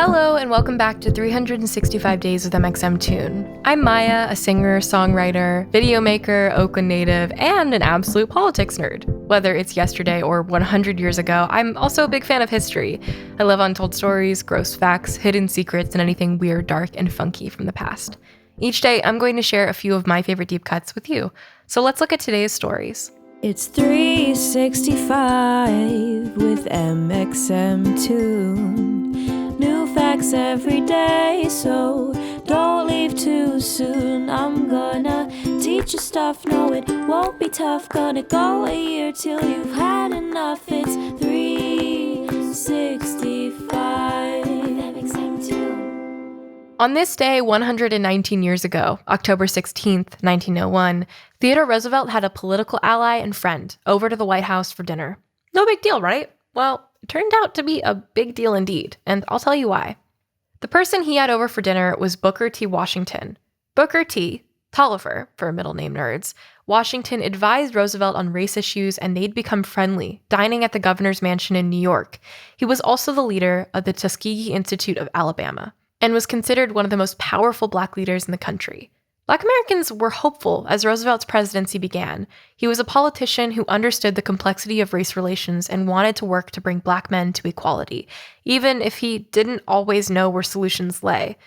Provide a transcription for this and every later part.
Hello and welcome back to 365 Days with mxmtoon. I'm Maia, a singer, songwriter, video maker, Oakland native, and an absolute politics nerd. Whether it's yesterday or 100 years ago, I'm also a big fan of history. I love untold stories, gross facts, hidden secrets, and anything weird, dark, and funky from the past. Each day, I'm going to share a few of my favorite deep cuts with you. So let's look at today's stories. It's 365 with mxmtoon. New facts every day, so don't leave too soon. I'm gonna teach you stuff, no it won't be tough. Gonna go a year till you've had enough. It's 365 mxmtoon. On this day, 119 years ago, October 16th, 1901, Theodore Roosevelt had a political ally and friend over to the White House for dinner. No big deal, right? Well, it turned out to be a big deal indeed, and I'll tell you why. The person he had over for dinner was Booker T. Washington. Booker T., Tolliver for middle name nerds, Washington advised Roosevelt on race issues and they'd become friendly, dining at the governor's mansion in New York. He was also the leader of the Tuskegee Institute of Alabama and was considered one of the most powerful Black leaders in the country. Black Americans were hopeful as Roosevelt's presidency began. He was a politician who understood the complexity of race relations and wanted to work to bring Black men to equality, even if he didn't always know where solutions lay.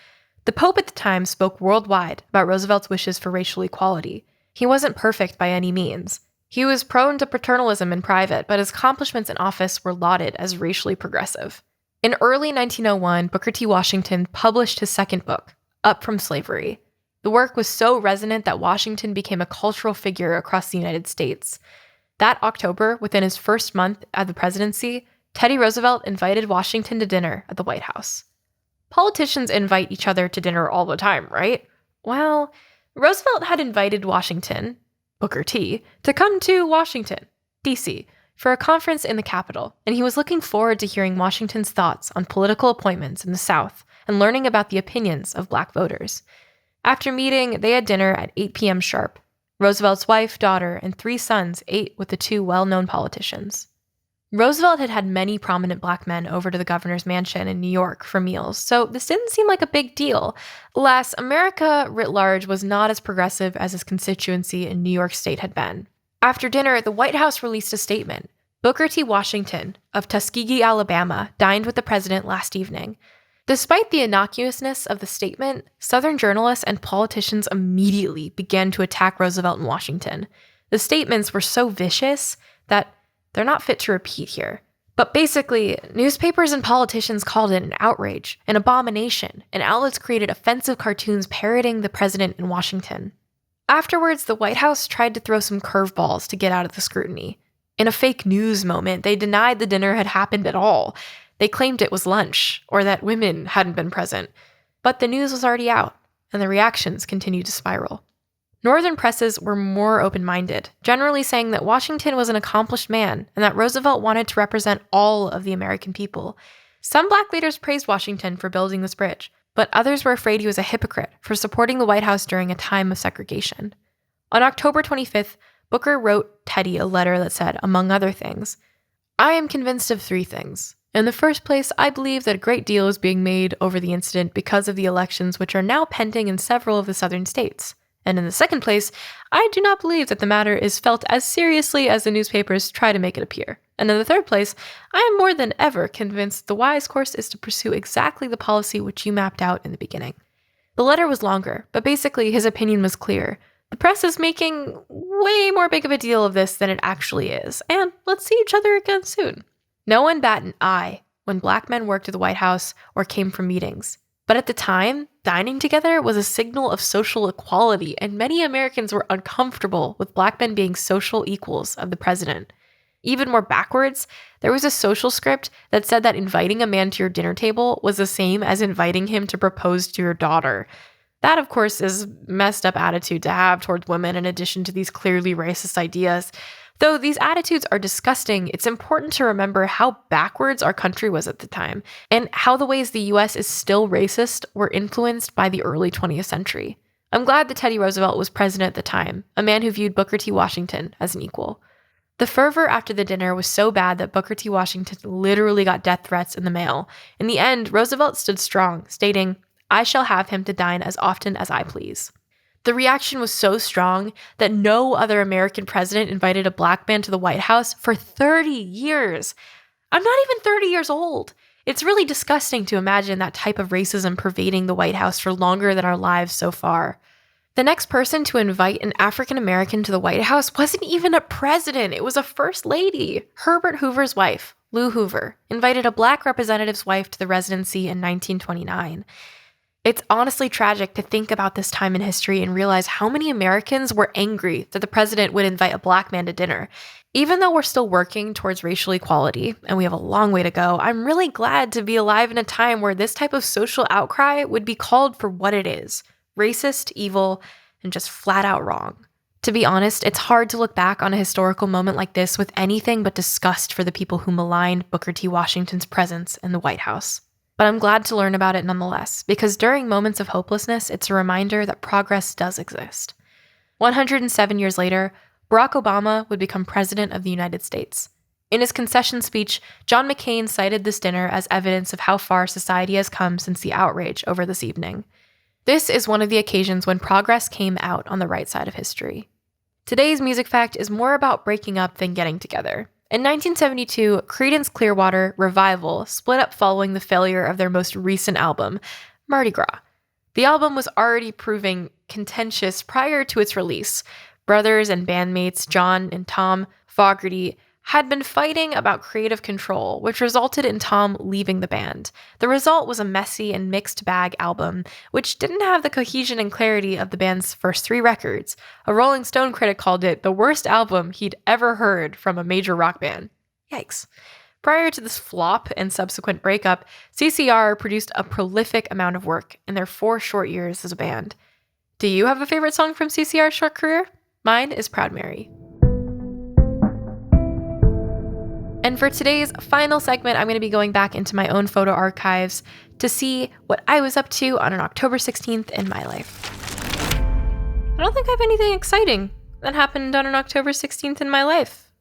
The Pope at the time spoke worldwide about Roosevelt's wishes for racial equality. He wasn't perfect by any means. He was prone to paternalism in private, but his accomplishments in office were lauded as racially progressive. In early 1901, Booker T. Washington published his second book, Up from Slavery. The work was so resonant that Washington became a cultural figure across the United States. That October, within his first month at the presidency, Teddy Roosevelt invited Washington to dinner at the White House. Politicians invite each other to dinner all the time, right? Well, Roosevelt had invited Washington, Booker T., to come to Washington, D.C., for a conference in the Capitol, and he was looking forward to hearing Washington's thoughts on political appointments in the South and learning about the opinions of Black voters. After meeting, they had dinner at 8 p.m. sharp. Roosevelt's wife, daughter, and 3 sons ate with the 2 well-known politicians. Roosevelt had had many prominent Black men over to the governor's mansion in New York for meals, so this didn't seem like a big deal. Alas, America writ large was not as progressive as his constituency in New York State had been. After dinner, the White House released a statement. Booker T. Washington of Tuskegee, Alabama, dined with the president last evening. Despite the innocuousness of the statement, Southern journalists and politicians immediately began to attack Roosevelt and Washington. The statements were so vicious that they're not fit to repeat here. But basically, newspapers and politicians called it an outrage, an abomination, and outlets created offensive cartoons parroting the president in Washington. Afterwards, the White House tried to throw some curveballs to get out of the scrutiny. In a fake news moment, they denied the dinner had happened at all. They claimed it was lunch, or that women hadn't been present. But the news was already out, and the reactions continued to spiral. Northern presses were more open-minded, generally saying that Washington was an accomplished man and that Roosevelt wanted to represent all of the American people. Some Black leaders praised Washington for building this bridge, but others were afraid he was a hypocrite for supporting the White House during a time of segregation. On October 25th, Booker wrote Teddy a letter that said, among other things, "I am convinced of 3 things. In the first place, I believe that a great deal is being made over the incident because of the elections which are now pending in several of the southern states. And in the second place, I do not believe that the matter is felt as seriously as the newspapers try to make it appear. And in the third place, I am more than ever convinced the wise course is to pursue exactly the policy which you mapped out in the beginning." The letter was longer, but basically his opinion was clear. The press is making way more big of a deal of this than it actually is, and let's see each other again soon. No one bat an eye when Black men worked at the White House or came from meetings. But at the time, dining together was a signal of social equality, and many Americans were uncomfortable with Black men being social equals of the president. Even more backwards, there was a social script that said that inviting a man to your dinner table was the same as inviting him to propose to your daughter. That, of course, is a messed up attitude to have towards women in addition to these clearly racist ideas. Though these attitudes are disgusting, it's important to remember how backwards our country was at the time, and how the ways the US is still racist were influenced by the early 20th century. I'm glad that Teddy Roosevelt was president at the time, a man who viewed Booker T. Washington as an equal. The fervor after the dinner was so bad that Booker T. Washington literally got death threats in the mail. In the end, Roosevelt stood strong, stating, "I shall have him to dine as often as I please." The reaction was so strong that no other American president invited a black man to the White House for 30 years. I'm not even 30 years old. It's really disgusting to imagine that type of racism pervading the White House for longer than our lives so far. The next person to invite an African American to the White House wasn't even a president. It was a first lady. Herbert Hoover's wife, Lou Hoover, invited a black representative's wife to the residency in 1929. It's honestly tragic to think about this time in history and realize how many Americans were angry that the president would invite a black man to dinner. Even though we're still working towards racial equality, and we have a long way to go, I'm really glad to be alive in a time where this type of social outcry would be called for what it is: racist, evil, and just flat out wrong. To be honest, it's hard to look back on a historical moment like this with anything but disgust for the people who maligned Booker T. Washington's presence in the White House. But I'm glad to learn about it nonetheless, because during moments of hopelessness, it's a reminder that progress does exist. 107 years later, Barack Obama would become president of the United States. In his concession speech, John McCain cited this dinner as evidence of how far society has come since the outrage over this evening. This is one of the occasions when progress came out on the right side of history. Today's music fact is more about breaking up than getting together. In 1972, Creedence Clearwater Revival split up following the failure of their most recent album, Mardi Gras. The album was already proving contentious prior to its release. Brothers and bandmates John and Tom Fogerty had been fighting about creative control, which resulted in Tom leaving the band. The result was a messy and mixed bag album, which didn't have the cohesion and clarity of the band's first 3 records. A Rolling Stone critic called it the worst album he'd ever heard from a major rock band. Yikes. Prior to this flop and subsequent breakup, CCR produced a prolific amount of work in their 4 short years as a band. Do you have a favorite song from CCR's short career? Mine is Proud Mary. And for today's final segment, I'm going to be going back into my own photo archives to see what I was up to on an October 16th in my life. I don't think I have anything exciting that happened on an October 16th in my life.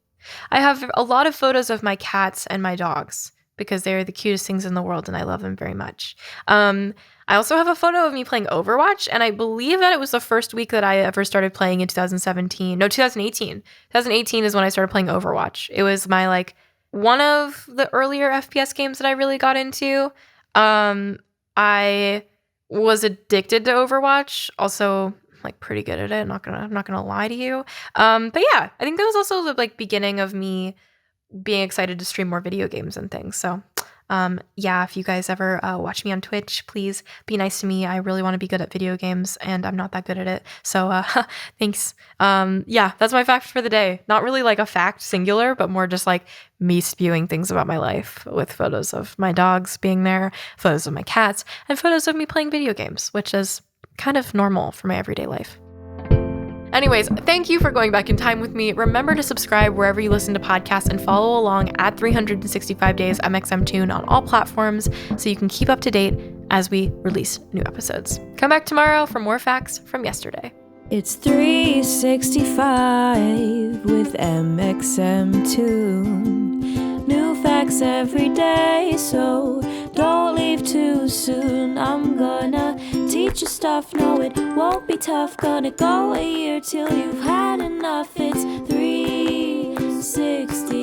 I have a lot of photos of my cats and my dogs because they're the cutest things in the world and I love them very much. I also have a photo of me playing Overwatch, and I believe that it was the first week that I ever started playing in 2017. No, 2018. 2018 is when I started playing Overwatch. It was my, one of the earlier FPS games that I really got into. I was addicted to Overwatch. Also, pretty good at it. I'm not gonna lie to you. But yeah, I think that was also the beginning of me being excited to stream more video games and things. So yeah, if you guys ever watch me on Twitch, please be nice to me. I really want to be good at video games and I'm not that good at it. So thanks. Yeah, that's my fact for the day. Not really a fact singular, but more just me spewing things about my life with photos of my dogs being there, photos of my cats, and photos of me playing video games, which is kind of normal for my everyday life. Anyways, thank you for going back in time with me. Remember to subscribe wherever you listen to podcasts and follow along at 365 Days mxmtoon on all platforms so you can keep up to date as we release new episodes. Come back tomorrow for more facts from yesterday. It's 365 with mxmtoon. New facts every day, so don't leave too soon. I'm gonna teach you stuff, no it won't be tough. Gonna go a year till you've had enough. It's 360